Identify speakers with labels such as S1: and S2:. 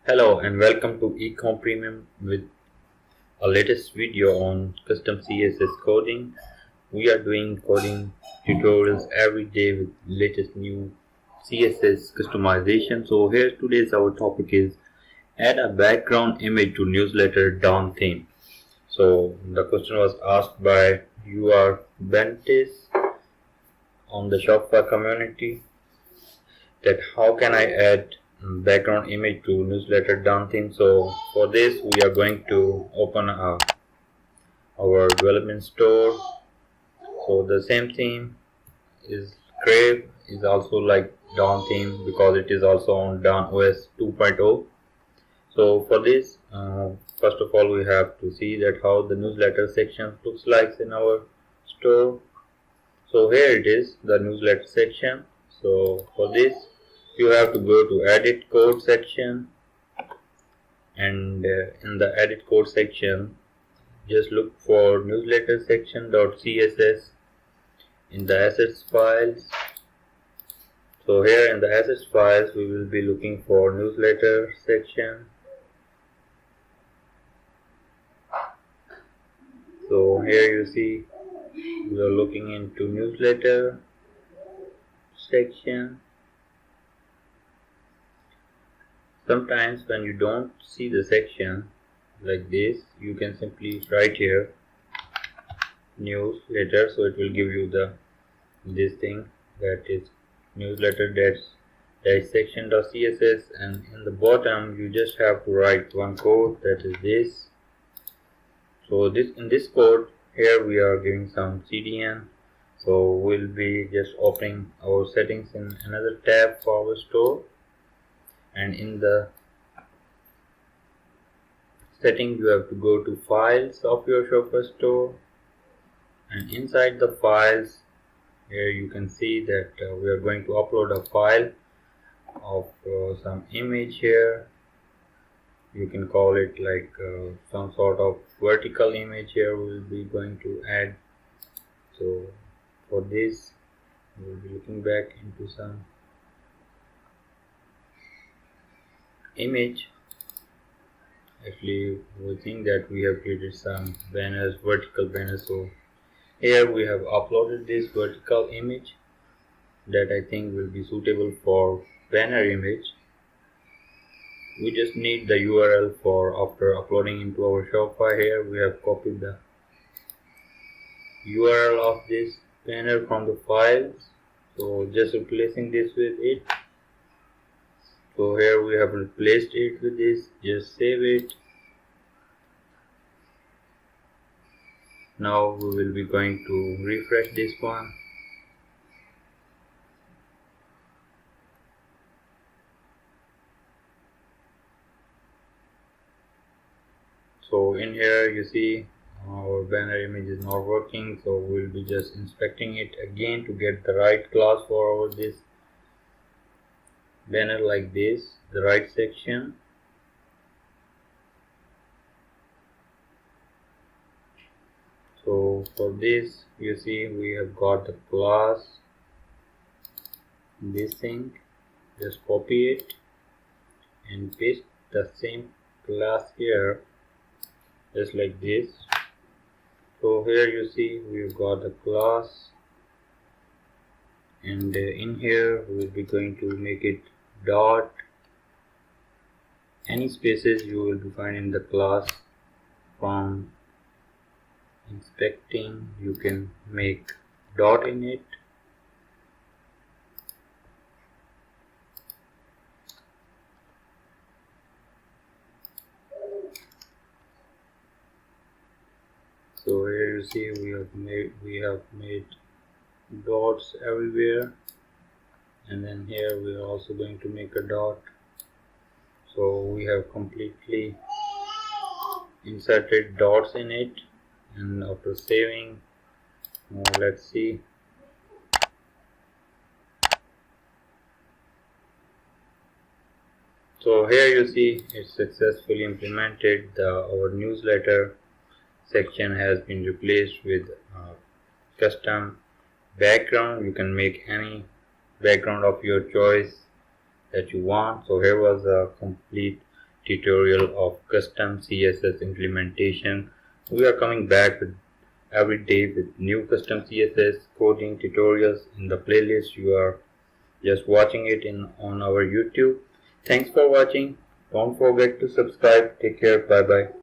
S1: Hello and welcome to Ecom Premium with a latest video on custom CSS coding. We are doing coding tutorials every day with latest new CSS customization. So here today's our topic is add a background image to newsletter down theme. So the question was asked by Bentis on the Shopify community that how can I add background image to newsletter down theme. So for this we are going to open our development store. So the same theme is Crave is also like down theme because it is also on down OS 2.0. So for this first of all we have to see that how the newsletter section looks like in our store. So here it is, the newsletter section. So for this you have to go to edit code section, and in the edit code section just look for newsletter section.css in the assets files. So here in the assets files we will be looking for newsletter section. So here you see we are looking into newsletter section. Sometimes when you don't see the section like this, you can simply write here newsletter, so it will give you this thing that is newsletter dash section.css, and in the bottom you just have to write one code, that is this. So in this code here we are giving some CDN, so we'll be just opening our settings in another tab for our store. And in the setting you have to go to files of your Shopify store, and inside the files here you can see that we are going to upload a file of some image here. You can call it like some sort of vertical image here we will be going to add. So for this we will be looking back into some image. Actually we think that we have created some banners, vertical banners, so here we have uploaded this vertical image that I think will be suitable for banner image. We just need the URL for after uploading into our Shopify. Here we have copied the URL of this banner from the files, so just replacing this with it. So here we have replaced it with this, just save it. Now we will be going to refresh this one. So in here you see our banner image is not working, so we'll be just inspecting it again to get the right class for this banner like this, the right section. So for this you see we have got the class, this thing, just copy it and paste the same class here just like this. So here you see we've got the class, and in here we will be going to make it dot. Any spaces you will be finding in the class from inspecting, you can make dot in it. So here you see we have made dots everywhere, and then here we are also going to make a dot. So we have completely inserted dots in it, and after saving, let's see. So here you see it's successfully implemented. Our newsletter section has been replaced with custom background. You can make any background of your choice that you want. So here was a complete tutorial of custom CSS implementation. We are coming back with every day with new custom CSS coding tutorials in the playlist. You are just watching it on our YouTube. Thanks for watching. Don't forget to subscribe. Take care. Bye bye.